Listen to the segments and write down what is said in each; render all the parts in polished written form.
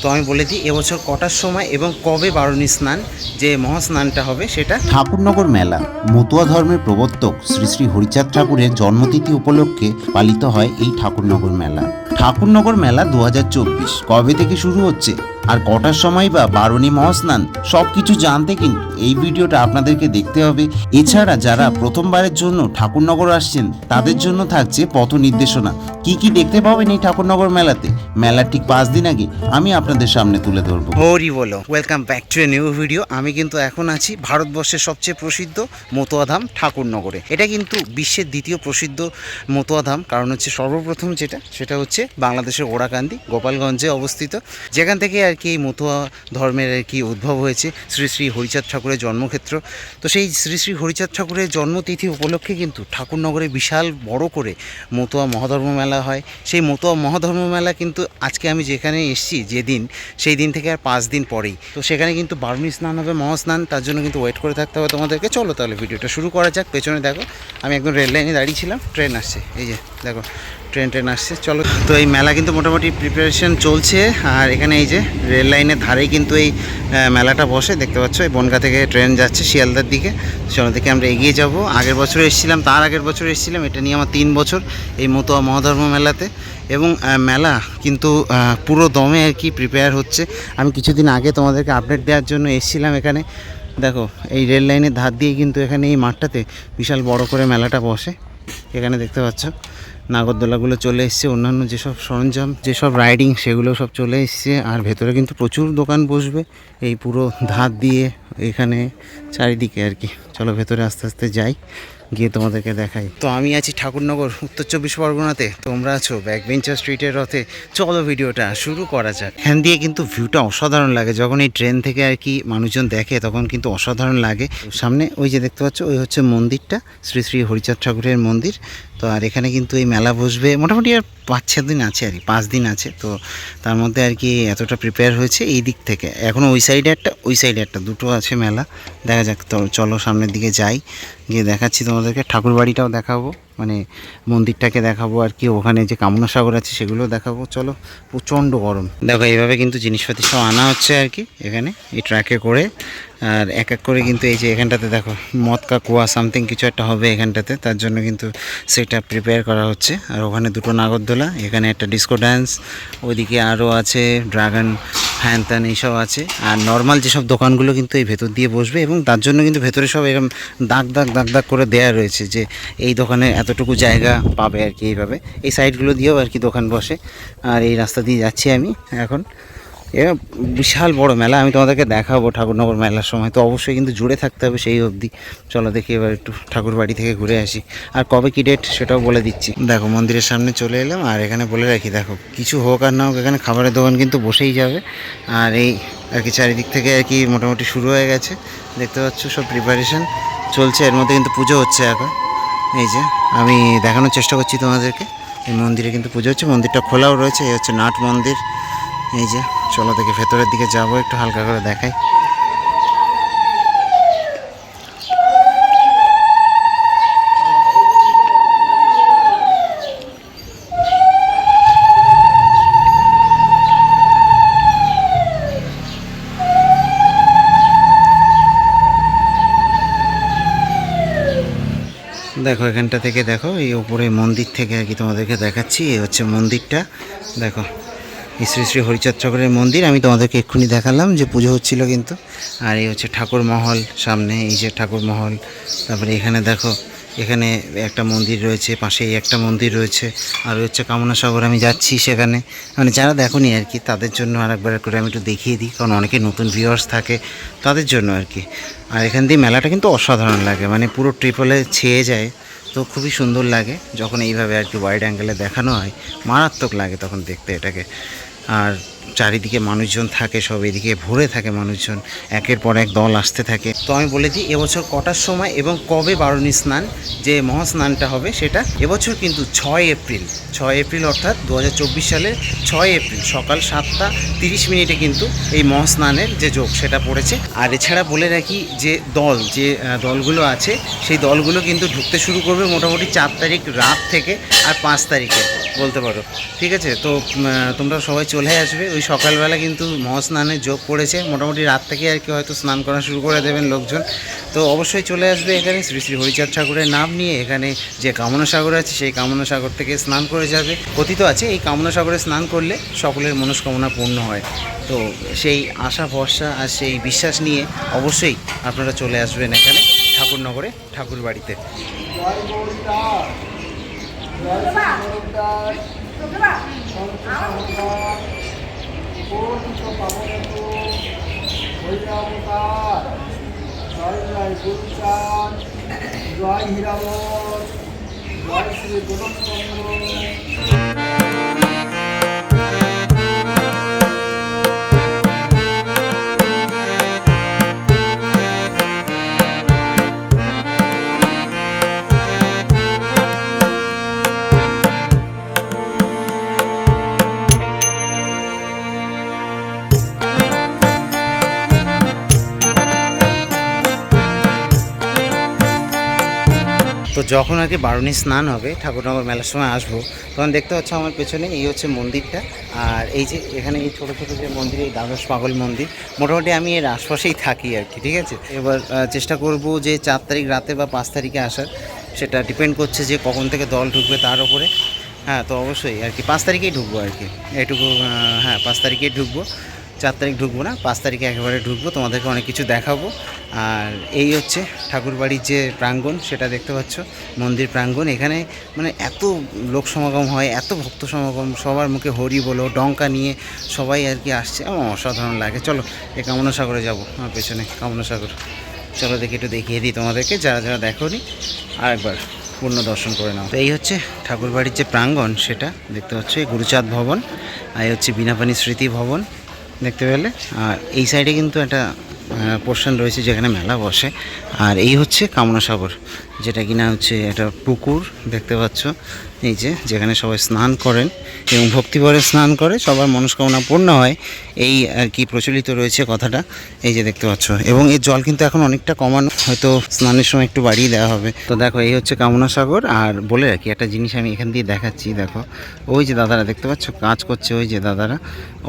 তো আমি বলে দিই এবছর কটার সময় এবং কবে বারুণী স্নান যে মহাস্নানটা হবে সেটা। ঠাকুরনগর মেলা মতুয়া ধর্মের প্রবর্তক শ্রী শ্রী হরিচাঁদ ঠাকুরের জন্মতিথি উপলক্ষে পালিত হয় এই ঠাকুরনগর মেলা। ঠাকুরনগর মেলা 2024 কবে থেকে শুরু হচ্ছে আর কটার সময় বা বারুণী মহাস্নান সবকিছু জানতে কিন্তু এই ভিডিওটা আপনাদেরকে দেখতে হবে। এছাড়া যারা প্রথমবারের জন্য ঠাকুরনগর আসছেন তাদের জন্য থাকছে পথ নির্দেশনা, কি কি দেখতে পাবেন এই ঠাকুরনগর মেলাতে। মেলার ঠিক 5 দিন আগে আমি আপনাদের সামনে তুলে ধরবো। হরি বলো, welcome back to a new video. আমি কিন্তু এখন আছি ভারতবর্ষের সবচেয়ে প্রসিদ্ধ মতুয়াধাম ঠাকুরনগরে। এটা কিন্তু বিশ্বের দ্বিতীয় প্রসিদ্ধ মতুয়াধাম, কারণ হচ্ছে সর্বপ্রথম সেটা হচ্ছে বাংলাদেশের ওরাকান্দি গোপালগঞ্জে অবস্থিত, যেখান থেকে আর কি এই মতুয়া ধর্মের আর কি উদ্ভব হয়েছে শ্রী শ্রী হরিচাঁদ ঠাকুরের জন্মক্ষেত্র। তো সেই শ্রী শ্রী হরিচাঁদ ঠাকুরের জন্মতিথি উপলক্ষে কিন্তু ঠাকুরনগরে বিশাল বড় করে মতুয়া মহাধর্ম মেলা হয়। সেই মতুয়া মহাধর্ম মেলা কিন্তু আজকে আমি যেখানে এসেছি যেদিন, সেই দিন থেকে আর 5 দিন পরেই তো সেখানে কিন্তু বারুণী স্নান হবে, মহাস্নান। তার জন্য কিন্তু ওয়েট করে থাকতে হবে তোমাদেরকে। চলো তাহলে ভিডিওটা শুরু করা যাক। পেছনে দেখো আমি একদম রেল লাইনে দাঁড়িয়েছিলাম, ট্রেন আসছে, এই যে দেখো ট্রেন আসছে। চলো, তো এই মেলা কিন্তু মোটামুটি প্রিপারেশন চলছে। আর এখানে এই যে রেল লাইনের ধারেই কিন্তু এই মেলাটা বসে, দেখতে পাচ্ছ এই বনগা থেকে ট্রেন যাচ্ছে শিয়ালদার দিকে। চলো দেখে আমরা এগিয়ে যাব। আগের বছর এসেছিলাম, তার আগের বছর এসেছিলাম, এটা নিয়ে আমার 3 বছর এই মতুয়া মহাধর্ম মেলাতে। এবং মেলা কিন্তু পুরো দমে আর কি প্রিপেয়ার হচ্ছে। আমি কিছুদিন আগে তোমাদেরকে আপডেট দেওয়ার জন্য এসেছিলাম এখানে। দেখো এই রেল লাইনের ধার দিয়ে কিন্তু এখানে এই মাঠটাতে বিশাল বড় করে মেলাটা বসে। এখানে দেখতে পাচ্ছ নাগরদোলাগুলো চলে এসছে, অন্যান্য যেসব সরঞ্জাম, যেসব রাইডিং সেগুলো সব চলে এসছে। আর ভেতরে কিন্তু প্রচুর দোকান বসবে এই পুরো ধার দিয়ে এখানে চারিদিকে আর কি। চলো ভেতরে আস্তে আস্তে যাই, গিয়ে তোমাদেরকে দেখাই। তো আমি আছি ঠাকুরনগর উত্তর 24 পরগনাতে, তোমরা আছো ব্যাকবেঞ্চার স্ট্রিটের রথে। চলো ভিডিওটা শুরু করা যাক। এখান দিয়ে কিন্তু ভিউটা অসাধারণ লাগে, যখন এই ট্রেন থেকে আর কি মানুষজন দেখে তখন কিন্তু অসাধারণ লাগে। সামনে ওই যে দেখতে পাচ্ছ ওই হচ্ছে মন্দিরটা, শ্রী শ্রী হরিচাঁদ ঠাকুরের মন্দির। তো আর এখানে কিন্তু এই মেলা বসবে মোটামুটি আর 5-6 দিন আছে আর কি, 5 দিন আছে। তো তার মধ্যে আর কি এতটা প্রিপেয়ার হয়েছে এই দিক থেকে। এখনও ওই সাইডে একটা, ওই সাইডে একটা, দুটো আছে মেলা। দেখা যাক। তো চলো সামনের দিকে যাই, গিয়ে দেখাচ্ছি তোমাদেরকে। ঠাকুর বাড়িটাও দেখাবো, মানে মন্দিরটাকে দেখাবো আর কি। ওখানে যে কামনা সাগর আছে সেগুলো দেখাবো। চলো, প্রচণ্ড গরম। দেখো এইভাবে কিন্তু জিনিসপাতি সব আনা হচ্ছে আর কি এখানে এই ট্রাকে করে। আর এক এক করে কিন্তু এই যে এখানটাতে দেখো মদ কা কুয়া সামথিং কিছু একটা হবে এখানটাতে, তার জন্য কিন্তু সেটা প্রিপেয়ার করা হচ্ছে। আর ওখানে দুটো নাগরদোলা, এখানে একটা ডিস্কো ডান্স, ওইদিকে আরও আছে ড্রাগন হ্যান ত্যান এইসব আছে। আর নর্মাল যেসব দোকানগুলো কিন্তু এই ভেতর দিয়ে বসবে, এবং তার জন্য কিন্তু ভেতরে সব এরকম দাগ দাগ করে দেয়া রয়েছে যে এই দোকানে এতটুকু জায়গা পাবে আর কি। এইভাবে এই সাইডগুলো দিয়েও আর কি দোকান বসে। আর এই রাস্তা দিয়ে যাচ্ছি আমি এখন। এরা বিশাল বড় মেলা, আমি তোমাদেরকে দেখাবো ঠাকুরনগর মেলার সময়। তো অবশ্যই কিন্তু জুড়ে থাকতে হবে সেই অবধি। চলো দেখি এবার একটু ঠাকুর বাড়ি থেকে ঘুরে আসি। আর কবে কি ডেট সেটাও বলে দিচ্ছি। দেখো মন্দিরের সামনে চলে এলাম। আর এখানে বলে রাখি, দেখো কিছু হোক আর না হোক এখানে খাবারের দোকান কিন্তু বসেই যাবে। আর এই আর কি চারিদিক থেকে আর কি মোটামুটি শুরু হয়ে গেছে, দেখতে পাচ্ছ সব প্রিপারেশান চলছে। এর মধ্যে কিন্তু পুজো হচ্ছে এখন। এই যে আমি দেখানোর চেষ্টা করছি তোমাদেরকে, এই মন্দিরে কিন্তু পুজো হচ্ছে। মন্দিরটা খোলাও রয়েছে, এই হচ্ছে নাট মন্দির। এই যে চলো দেখি ভেতরের দিকে যাবো, একটু হালকা করে দেখাই। দেখো এখানটা থেকে দেখো, এই উপরে মন্দির থেকে আর কি তোমাদেরকে দেখাচ্ছি। এই হচ্ছে মন্দিরটা, দেখো এই শ্রী শ্রী হরিচাঁদ ঠাকুরের মন্দির। আমি তোমাদেরকে এক্ষুনি দেখালাম যে পুজো হচ্ছিল কিন্তু। আর এই হচ্ছে ঠাকুর মহল সামনে, এই যে ঠাকুর মহল। তারপরে এখানে দেখো এখানে একটা মন্দির রয়েছে, পাশেই একটা মন্দির রয়েছে। আর হচ্ছে কামনা সাগর, আমি যাচ্ছি সেখানে। মানে যারা দেখোনি আর কি তাদের জন্য আর একবার করে আমি একটু দেখিয়ে দিই, কারণ অনেকে নতুন ভিউয়ার্স থাকে তাদের জন্য আর কি। আর এখান দিয়ে মেলাটা কিন্তু অসাধারণ লাগে, মানে পুরো ট্রিপলে ছেয়ে যায়। তো খুবই সুন্দর লাগে যখন এইভাবে আর কি ওয়াইড অ্যাঙ্গেলে দেখানো হয়, মারাত্মক লাগে তখন দেখতে এটাকে। আর চারিদিকে মানুষজন থাকে, সব এদিকে ভরে থাকে মানুষজন, একের পর এক দল আসতে থাকে। তো আমি বলে দিই এবছর কটার সময় এবং কবে বারুণী স্নান যে মহাস্নানটা হবে সেটা। এবছর কিন্তু 6 এপ্রিল অর্থাৎ 2024 সালের 6 এপ্রিল সকাল 7:30 কিন্তু এই মহাস্নানের যে যোগ সেটা পড়েছে। আর এছাড়া বলে রাখি যে দলগুলো আছে সেই দলগুলো কিন্তু ঢুকতে শুরু করবে মোটামুটি 4 তারিখ রাত থেকে, আর 5 তারিখে বলতে পারো, ঠিক আছে। তো তোমরা সবাই চলে আসবে ওই ওই সকালবেলা কিন্তু মহাস্নানের যোগ পড়েছে, মোটামুটি রাত থেকে আর কি হয়তো স্নান করা শুরু করে দেবেন লোকজন। তো অবশ্যই চলে আসবে এখানে শ্রী শ্রী হরিচাঁদ ঠাকুরের নাম নিয়ে। এখানে যে কামনা সাগর আছে সেই কামনা সাগর থেকে স্নান করে যাবে। কথিত আছে এই কামনা সাগরে স্নান করলে সকলের মনস্কামনা পূর্ণ হয়। তো সেই আশা ভরসা আর সেই বিশ্বাস নিয়ে অবশ্যই আপনারা চলে আসবেন এখানে ঠাকুরনগরে ঠাকুর বাড়িতে। জয় হীরামন, জয় শ্রী গোলকচন্দ্র। তো যখন আর কি বারুণী স্নান হবে ঠাকুরনগর মেলার সময় আসবো, তখন দেখতে পাচ্ছ আমার পেছনে এই হচ্ছে মন্দিরটা। আর এই যে এখানে এই ছোটো ছোটো যে মন্দির, এই দ্বাদশ পাগল মন্দির, মোটামুটি আমি এর আশপাশেই থাকি আর কি, ঠিক আছে। এবার চেষ্টা করব যে 4 তারিখ রাতে বা 5 তারিখে আসার, সেটা ডিপেন্ড করছে যে কখন থেকে দল ঢুকবে তার ওপরে। হ্যাঁ, তো অবশ্যই আর কি 5 তারিখেই ঢুকবো আর কি, এটুকু। হ্যাঁ, 5 তারিখেই ঢুকবো, 4 তারিখ ঢুকবো না, 5 তারিখে একেবারে ঢুকবো, তোমাদেরকে অনেক কিছু দেখাবো। আর এই হচ্ছে ঠাকুরবাড়ির যে প্রাঙ্গণ, সেটা দেখতে পাচ্ছ, মন্দির প্রাঙ্গণ। এখানে মানে এত লোক সমাগম হয়, এত ভক্ত সমাগম, সবার মুখে হরি বলো, ডঙ্কা নিয়ে সবাই আর কি আসছে, আমার অসাধারণ লাগে। চলো এই কামনা সাগরে যাবো, আমার পেছনে কামনা সাগর। চলো দেখি, একটু দেখিয়ে দিই তোমাদেরকে, যারা যারা দেখোনি আরেকবার পূর্ণ দর্শন করে নাও। তো এই হচ্ছে ঠাকুরবাড়ির যে প্রাঙ্গণ, সেটা দেখতে পাচ্ছ, এই গুরুচাঁদ ভবন, আর এই হচ্ছে বিনাপানি স্মৃতি ভবন দেখতে পেলে। আর এই সাইডে কিন্তু একটা পোর্শন রয়েছে যেখানে মেলা বসে। আর এই হচ্ছে কামনা সাগর, যেটা কিনা হচ্ছে একটা পুকুর দেখতে পাচ্ছ, এই যে যেখানে সবাই স্নান করেন এবং ভক্তিভরে স্নান করে, সবার মনস্কামনা পূর্ণ হয়, এই আর কি প্রচলিত রয়েছে কথাটা। এই যে দেখতে পাচ্ছ, এবং এর জল কিন্তু এখন অনেকটা কমানো, হয়তো স্নানের সময় একটু বাড়িয়ে দেওয়া হবে। তো দেখো এই হচ্ছে কামনা সাগর। আর বলে রাখি একটা জিনিস আমি এখান দিয়ে দেখাচ্ছি, দেখো ওই যে দাদারা দেখতে পাচ্ছ কাজ করছে, ওই যে দাদারা,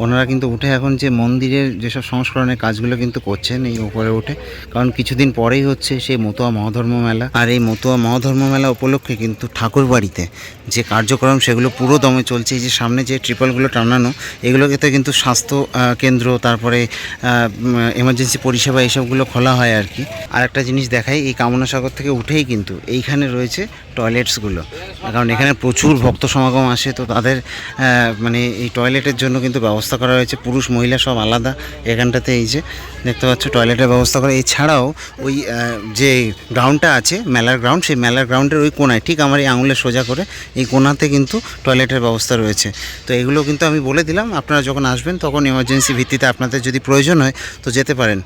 ওনারা কিন্তু উঠে এখন যে মন্দিরের যেসব সংস্করণের কাজগুলো কিন্তু করছেন এই উপরে উঠে, কারণ কিছুদিন পরেই হচ্ছে সেই মতুয়া মহাধর্ম মেলা। আর এই মতুয়া মহাধর্ম মেলা উপলক্ষে কিন্তু ঠাকুর বাড়িতে যে কার্যক্রম সেগুলো পুরো দমে চলছে। এই যে সামনে যে ট্রিপলগুলো টানানো, এগুলোতে কিন্তু স্বাস্থ্য কেন্দ্র, তারপরে এমার্জেন্সি পরিষেবা, এইসবগুলো খোলা হয় আর কি। আর একটা জিনিস দেখাই, এই কামনা সাগর থেকে উঠেই কিন্তু এইখানে রয়েছে টয়লেটসগুলো, কারণ এখানে প্রচুর ভক্ত সমাগম আসে। তো তাদের মানে এই টয়লেটের জন্য কিন্তু ব্যবস্থা করা হয়েছে, পুরুষ মহিলা সব আলাদা এখানটাতে। এই যে দেখতে পাচ্ছ টয়লেটের ব্যবস্থা করা। এছাড়াও ওই যে গ্রাউন্ডটা আছে মেলার গ্রাউন্ড, সেই মেলার গ্রাউন্ডের ওই কোনায়, ঠিক আমার এই আঙুলের সোজা করে এই কোনাতে কিন্তু টয়লেটের ব্যবস্থা রয়েছে। তো এগুলো কিন্তু আমি বলে দিলাম, আপনারা যখন আসবেন তখন এমার্জেন্সি ভিত্তিতে আপনাদের যদি প্রয়োজন হয় তো যেতে পারেন।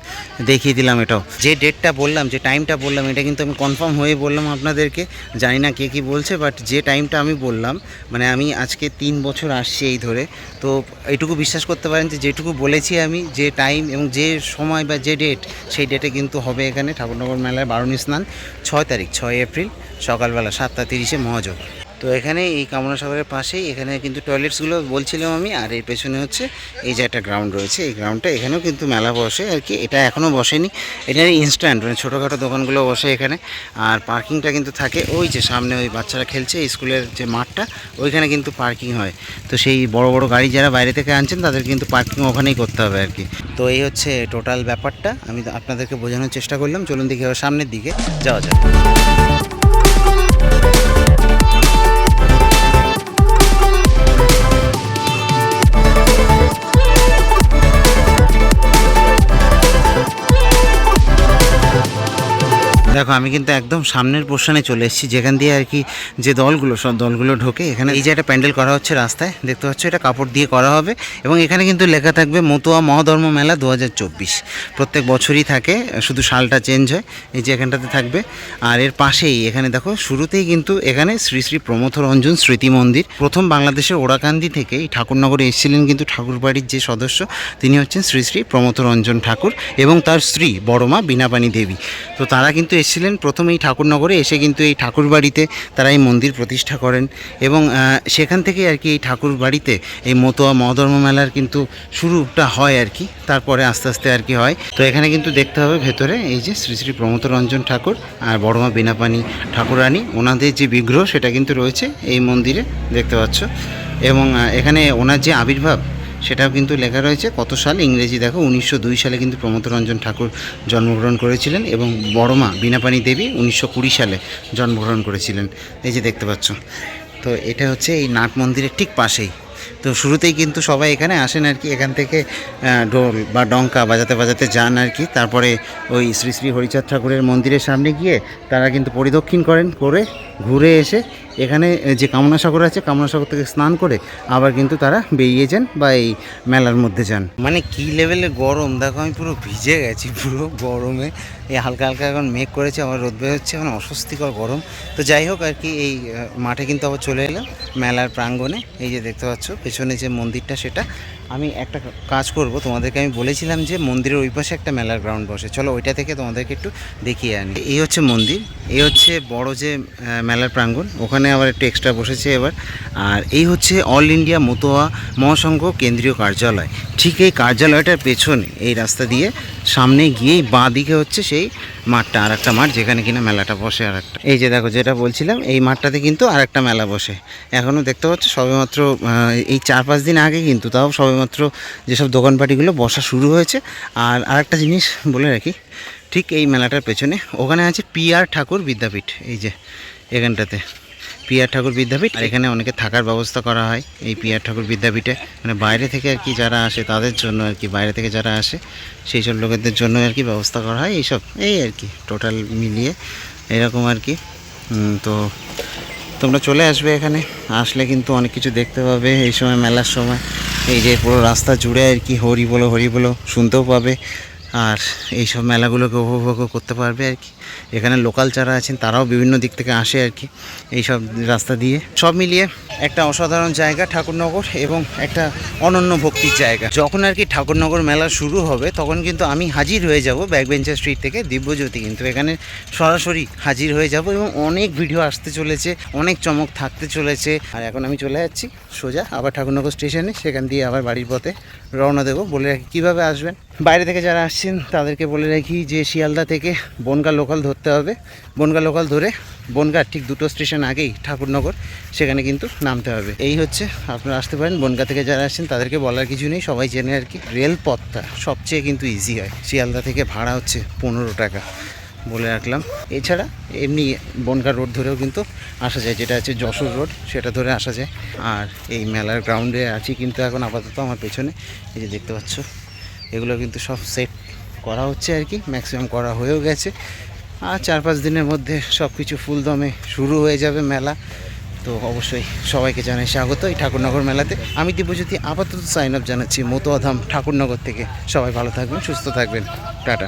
দেখিয়ে দিলাম এটাও, যে ডেটটা বললাম, যে টাইমটা বললাম, এটা কিন্তু আমি কনফার্ম হয়ে বললাম আপনাদেরকে। জানি না কে কী বলছে, বাট যে টাইমটা আমি বললাম, মানে আমি আজকে 3 বছর আসছি এই ধরে, তো এইটুকু বিশ্বাস করতে পারেন যে যেটুকু বলেছি আমি, যে টাইম এবং যে সময় বা যে ডেট, সেই ডেটে কিন্তু হবে এখানে ঠাকুরনগর মেলায় বারুণী স্নান 6 তারিখ 6 এপ্রিল সকালবেলা 7:30 মহাযোগ। তো এখানে এই কামনা সাগরের পাশেই এখানে কিন্তু টয়লেটসগুলো বলছিলাম আমি। আর এর পেছনে হচ্ছে এই যে একটা গ্রাউন্ড রয়েছে, এই গ্রাউন্ডটা, এখানেও কিন্তু মেলা বসে আর কি। এটা এখনও বসেনি, এটা ইনস্ট্যান্ট, মানে ছোটোখাটো দোকানগুলো বসে এখানে। আর পার্কিংটা কিন্তু থাকে ওই যে সামনে, ওই বাচ্চারা খেলছে স্কুলের যে মাঠটা, ওইখানে কিন্তু পার্কিং হয়। তো সেই বড় বড় গাড়ি যারা বাইরে থেকে আনছেন তাদের কিন্তু পার্কিং ওখানেই করতে হবে আর কি। তো এই হচ্ছে টোটাল ব্যাপারটা, আমি আপনাদেরকে বোঝানোর চেষ্টা করলাম। চলুন দেখি এবার সামনের দিকে যাওয়া যায়। দেখো আমি কিন্তু একদম সামনের পোর্শনে চলে এসেছি, যেখান দিয়ে আর কি যে দলগুলো, সব দলগুলো ঢোকে। এখানে এই যে একটা প্যান্ডেল করা হচ্ছে রাস্তায়, দেখতে পাচ্ছ, এটা কাপড় দিয়ে করা হবে। এবং এখানে কিন্তু লেখা থাকবে মতুয়া মহাধর্ম মেলা 2024। প্রত্যেক বছরই থাকে, শুধু সালটা চেঞ্জ হয়। এই যে এখানটাতে থাকবে। আর এর পাশেই এখানে দেখো, শুরুতেই কিন্তু এখানে শ্রী শ্রী প্রমথ রঞ্জন স্মৃতি মন্দির। প্রথম বাংলাদেশের ওরাকান্দি থেকে এই ঠাকুরনগরে এসেছিলেন কিন্তু ঠাকুরবাড়ির যে সদস্য, তিনি হচ্ছেন শ্রী শ্রী প্রমথ রঞ্জন ঠাকুর এবং তার স্ত্রী বড়মা বীণাপাণি দেবী। তো তারা কিন্তু এসেছিলেন প্রথম এই ঠাকুরনগরে, এসে কিন্তু এই ঠাকুর বাড়িতে তারা এই মন্দির প্রতিষ্ঠা করেন এবং সেখান থেকে আর কি এই ঠাকুর বাড়িতে এই মতুয়া মহাধর্ম মেলার কিন্তু শুরুটা হয় আর কি, তারপরে আস্তে আস্তে আর কি হয়। তো এখানে কিন্তু দেখতে হবে ভেতরে এই যে শ্রী শ্রী প্রমথ রঞ্জন ঠাকুর আর বড়মা বীণাপাণি ঠাকুরানী, ওনাদের যে বিগ্রহ সেটা কিন্তু রয়েছে এই মন্দিরে দেখতে পাচ্ছ। এবং এখানে ওনার যে আবির্ভাব সেটাও কিন্তু লেখা রয়েছে, কত সাল ইংরেজি দেখো 1902 সালে কিন্তু প্রমথ রঞ্জন ঠাকুর জন্মগ্রহণ করেছিলেন এবং বড়মা বীণাপাণি দেবী 1920 সালে জন্মগ্রহণ করেছিলেন, এই যে দেখতে পাচ্ছ। তো এটা হচ্ছে এই নাট মন্দিরের ঠিক পাশেই। তো শুরুতেই কিন্তু সবাই এখানে আসেন আর কি, এখান থেকে ঢোল বা ডঙ্কা বাজাতে বাজাতে যান আর কি, তারপরে ওই শ্রী শ্রী হরিচাঁদ ঠাকুরের মন্দিরের সামনে গিয়ে তারা কিন্তু পরিদক্ষিণ করেন, করে ঘুরে এসে এখানে যে কামনা সাগর আছে কামনা সাগর থেকে স্নান করে আবার কিন্তু তারা বেরিয়ে যান বা এই মেলার মধ্যে যান। মানে কী লেভেলের গরম দেখো, আমি পুরো ভিজে গেছি পুরো গরমে। এই হালকা হালকা এখন মেঘ করেছে, আবার রোদ বেরোচ্ছে, এখন অস্বস্তিকর গরম। তো যাই হোক আর কি, এই মাঠে কিন্তু আবার চলে এলাম মেলার প্রাঙ্গণে। এই যে দেখতে পাচ্ছ পেছনে যে মন্দিরটা, সেটা আমি একটা কাজ করব, তোমাদেরকে আমি বলেছিলাম যে মন্দিরের ওই পাশে একটা মেলার গ্রাউন্ড বসে, চলো ওইটা থেকে তোমাদেরকে একটু দেখিয়ে আনি। এই হচ্ছে মন্দির, এই হচ্ছে বড় যে মেলার প্রাঙ্গণ, ওখানে আবার একটু এক্সট্রা বসেছে এবার। আর এই হচ্ছে অল ইন্ডিয়া মতুয়া মহাসংঘ কেন্দ্রীয় কার্যালয়। ঠিক এই কার্যালয়টার পেছনে এই রাস্তা দিয়ে সামনে গিয়েই বাঁ দিকে হচ্ছে সেই মাঠটা, আর একটা মাঠ যেখানে কিনা মেলাটা বসে। আর একটা এই যে দেখো যেটা বলছিলাম, এই মাঠটাতে কিন্তু আর একটা মেলা বসে এখনও দেখতে পাচ্ছ। সবেমাত্র এই 4-5 দিন আগে কিন্তু, তাও সবেমাত্র যেসব দোকানপাটিগুলো বসা শুরু হয়েছে। আর আরেকটা জিনিস বলে রাখি, ঠিক এই মেলাটার পেছনে ওখানে আছে PR ঠাকুর বিদ্যাপীঠ, এই যে এখানটাতে PR ঠাকুর বিদ্যাপীঠ। আর এখানে অনেকে থাকার ব্যবস্থা করা হয় এই PR ঠাকুর বিদ্যাপীঠে, মানে বাইরে থেকে আর কি যারা আসে তাদের জন্য আর কি, বাইরে থেকে যারা আসে সেই সব লোকেদের জন্য আর কি ব্যবস্থা করা হয় এইসব, এই আর কি টোটাল মিলিয়ে এরকম আর কি। তো তোমরা চলে আসবে এখানে, আসলে কিন্তু অনেক কিছু দেখতে পাবে এই সময় মেলার সময়। এই যে পুরো রাস্তা জুড়ে আর কি হরি বলো শুনতেও পাবে, আর এই সব মেলাগুলোকে উপভোগও করতে পারবে আর কি। এখানে লোকাল যারা আছেন তারাও বিভিন্ন দিক থেকে আসে আর কি এই সব রাস্তা দিয়ে। সব মিলিয়ে একটা অসাধারণ জায়গা ঠাকুরনগর, এবং একটা অনন্য ভক্তির জায়গা। যখন আর কি ঠাকুরনগর মেলা শুরু হবে তখন কিন্তু আমি হাজির হয়ে যাব ব্যাকবেঞ্চার স্ট্রিট থেকে, দিব্যজ্যোতি কিন্তু এখানে সরাসরি হাজির হয়ে যাব, এবং অনেক ভিডিও আসতে চলেছে, অনেক চমক থাকতে চলেছে। আর এখন আমি চলে যাচ্ছি সোজা আবার ঠাকুরনগর স্টেশনে, সেখান দিয়ে আবার বাড়ির পথে রওনা দেবো। বলে রাখি কীভাবে আসবেন, বাইরে থেকে যারা আসছেন তাদেরকে বলে রাখি যে শিয়ালদা থেকে বনগাঁ লোকাল ধরতে হবে। বনগাঁ লোকাল ধরে বনগাঁর ঠিক 2টো স্টেশন আগেই ঠাকুরনগর, সেখানে কিন্তু নামতে হবে। এই হচ্ছে, আপনারা আসতে পারেন। বনগাঁ থেকে যারা আসছেন তাদেরকে বলার কিছু নেই, সবাই জেনে আর কি। রেলপথটা সবচেয়ে কিন্তু ইজি হয়, শিয়ালদা থেকে ভাড়া হচ্ছে 15 টাকা, বলে রাখলাম। এছাড়া এমনি বনগাঁ রোড ধরেও কিন্তু আসা যায়, যেটা আছে যশোর রোড, সেটা ধরে আসা যায়। আর এই মেলার গ্রাউন্ডে আছি কিন্তু এখন আপাতত, আমার পেছনে এই যে দেখতে পাচ্ছ, এগুলো কিন্তু সব সেট করা হচ্ছে আর কি, ম্যাক্সিমাম করা হয়েও গেছে। আর 4-5 দিনের মধ্যে সব কিছু ফুলদমে শুরু হয়ে যাবে মেলা। তো অবশ্যই সবাইকে জানাই স্বাগত এই ঠাকুরনগর মেলাতে। আমি দিব্যজ্যোতি আপাতত সাইন আপ জানাচ্ছি মতুয়া ধাম ঠাকুরনগর থেকে। সবাই ভালো থাকবেন, সুস্থ থাকবেন, টাটা।